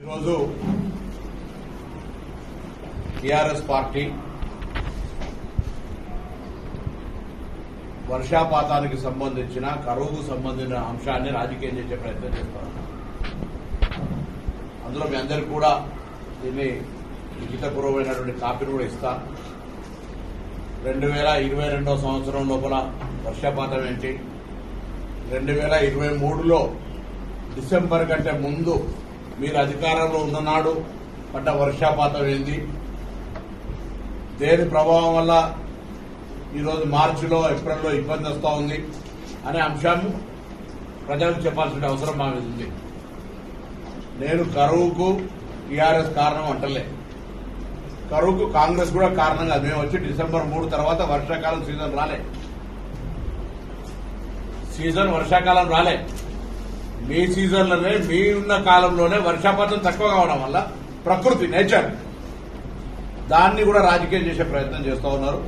ఈరోజు TRS party వర్షాపాతానికి సంబంధించిన కరువుకు సంబంధించిన అంశాన్ని రాజకీయం చేసే ప్రయత్నం చేస్తారు. అందులో మీ అందరికీ కూడా దీన్ని లిఖితపూర్వమైనటువంటి కాపీని కూడా ఇస్తా. 2022 సంవత్సరం లోపల వర్షపాతం ఏంటి, 2023లో డిసెంబర్ కంటే ముందు మీరు అధికారంలో ఉన్ననాడు పడ్డ వర్షాపాతం ఏంది, దేని ప్రభావం వల్ల ఈరోజు మార్చిలో ఏప్రిల్లో ఇబ్బంది వస్తూ ఉంది అనే అంశం ప్రజలకు చెప్పాల్సిన అవసరం మా మీద ఉంది. నేను కరువుకు టీఆర్ఎస్ కారణం అంటలే, కరువుకు కాంగ్రెస్ కూడా కారణం కాదు. మేము వచ్చి డిసెంబర్ 3 తర్వాత వర్షాకాలం వర్షాకాలం రాలే. మీ సీజన్లోనే మీ ఉన్న కాలంలోనే వర్షాపాతం తక్కువ కావడం వల్ల ప్రకృతి నేచర్ దాన్ని కూడా రాజకీయం చేసే ప్రయత్నం చేస్తూ ఉన్నారు.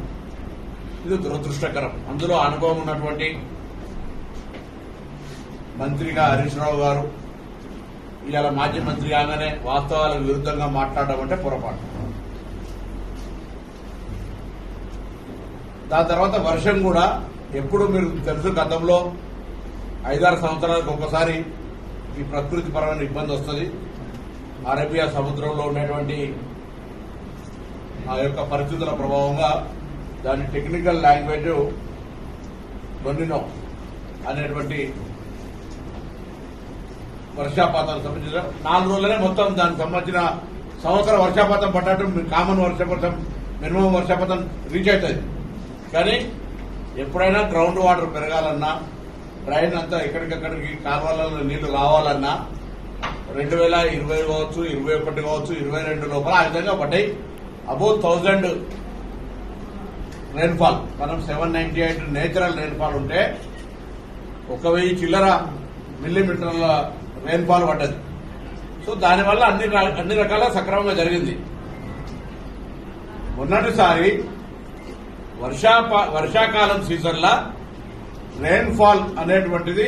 ఇది దురదృష్టకరం. అందులో అనుభవం ఉన్నటువంటి మంత్రిగా హరీష్ రావు గారు ఇవాళ మాజీ మంత్రి కాగానే వాస్తవాలకు విరుద్ధంగా మాట్లాడడం అంటే పొరపాటు. దాని తర్వాత వర్షం కూడా ఎప్పుడు మీరు తెలుసు, గతంలో 5-6 సంవత్సరాలకు ఒకసారి ఈ ప్రకృతి పరమైన ఇబ్బంది వస్తుంది. అరేబియా సముద్రంలో ఉన్నటువంటి ఆ యొక్క పరిస్థితుల ప్రభావంగా దాని టెక్నికల్ లాంగ్వేజ్ డొనినో అనేటువంటి వర్షాపాతానికి సంబంధించిన 4 రోజులనే మొత్తం దానికి సంబంధించిన సంవత్సర వర్షాపాతం పడ్డట్టు కామన్ వర్షపాతం మినిమం వర్షపాతం రీచ్ అవుతుంది. కానీ ఎప్పుడైనా గ్రౌండ్ వాటర్ పెరగాలన్నా, డ్రైన్ అంతా ఎక్కడికక్కడికి కాలువలలో నీళ్లు రావాలన్నా 2020 కావచ్చు, 21 కావచ్చు, 22 లోపల ఆ విధంగా పడ్డాయి. Above 1000 rainfall. మనం 798 నేచురల్ రెయిన్ఫాల్ ఉంటే 1000 చిల్లర మిల్లీమీటర్ల రెయిన్ఫాల్ పడ్డది. సో దానివల్ల అన్ని రకాల సక్రమంగా జరిగింది. మొన్నటిసారి వర్షాకాలం సీజన్లో రెయిన్ఫాల్ అనేటువంటిది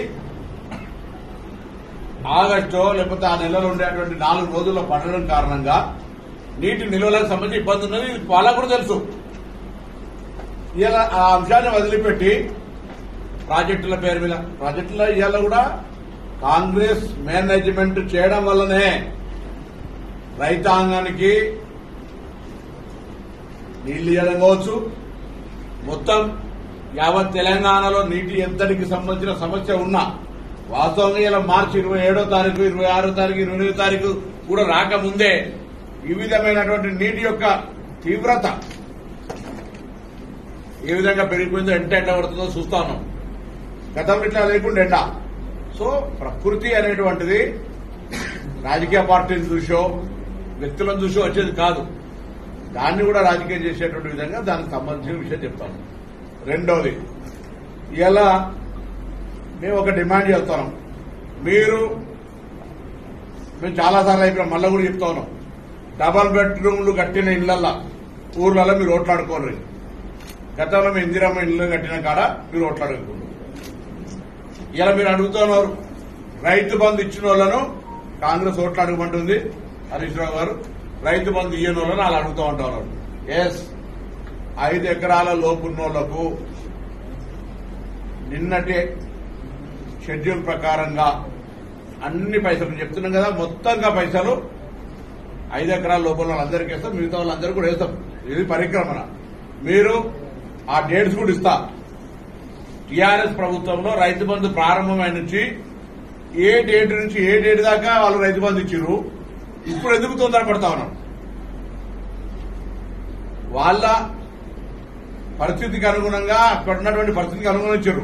ఆగస్టు లేకపోతే ఆ నెలలో ఉండేటువంటి 4 రోజుల్లో పడడం కారణంగా నీటి నిల్వలకు సంబంధించి ఇబ్బంది ఉన్నది. వాళ్ళకు కూడా తెలుసు. ఇలా ఆ అంశాన్ని వదిలిపెట్టి ప్రాజెక్టుల పేరు మీద ప్రాజెక్టుల ఇవాళ కూడా కాంగ్రెస్ మేనేజ్మెంట్ చేయడం వల్లనే రైతాంగానికి నీళ్లు ఇవ్వడం కావచ్చు, మొత్తం యావత్ తెలంగాణలో నీటి ఎద్దడికి సంబంధించిన సమస్య ఉన్నా వాస్తవంగా ఇలా మార్చి 27వ తారీఖు, 26వ తారీఖు, 28వ తారీఖు కూడా రాకముందే ఈ విధమైనటువంటి నీటి యొక్క తీవ్రత ఏ విధంగా పెరిగిపోయిందో, ఎండ పడుతుందో చూస్తా ఉన్నాం. గతంలో ఇట్లా లేకుండా ఎండ. సో ప్రకృతి అనేటువంటిది రాజకీయ పార్టీని చూసో వ్యక్తులను చూసో వచ్చేది కాదు. దాన్ని కూడా రాజకీయం చేసేటువంటి విధంగా దానికి సంబంధించిన విషయం చెప్తాను. రెండోది, ఇలా మేము ఒక డిమాండ్ చేస్తున్నాం. మేము చాలాసార్లు అయిపోయినా మళ్ళీ కూడా చెప్తా ఉన్నాం. డబల్ బెడ్రూమ్లు కట్టిన ఇళ్లల్లో ఊర్లలో మీరు ఓట్లాడుకోరు. గతంలో మేము ఇందిరమ్మ ఇళ్లు కట్టిన కాడ మీరు ఓట్లాడుకోరు. ఇలా మీరు అడుగుతున్నారు, రైతు బంధు ఇచ్చిన వాళ్ళను కాంగ్రెస్ ఓట్లాడుకుంటుంది హరీష్ రావు గారు, రైతు బంధు ఇయ్యని వాళ్ళని అలా అడుగుతూ ఉంటారు. ఎస్, 5 ఎకరాల లోపున్నోళ్లకు నిన్నటి షెడ్యూల్ ప్రకారంగా అన్ని పైసలు చెప్తున్నాం కదా, మొత్తంగా పైసలు 5 ఎకరాల లోపల వాళ్ళందరికీ వేస్తాం, మిగతా వాళ్ళందరికీ కూడా వేస్తాం. ఇది పరిక్రమణ. మీరు ఆ డేట్స్ కూడా ఇస్తా. టీఆర్ఎస్ ప్రభుత్వంలో రైతు బంధు ప్రారంభమైన నుంచి ఏ డేట్ నుంచి ఏ డేట్ దాకా వాళ్ళు రైతు బంధు ఇచ్చారు. ఇప్పుడు ఎందుకు తొందరపడతా ఉన్నాం? వాళ్ళ పరిస్థితికి అనుగుణంగా, అక్కడ ఉన్నటువంటి పరిస్థితికి అనుగుణంగా ఇచ్చారు.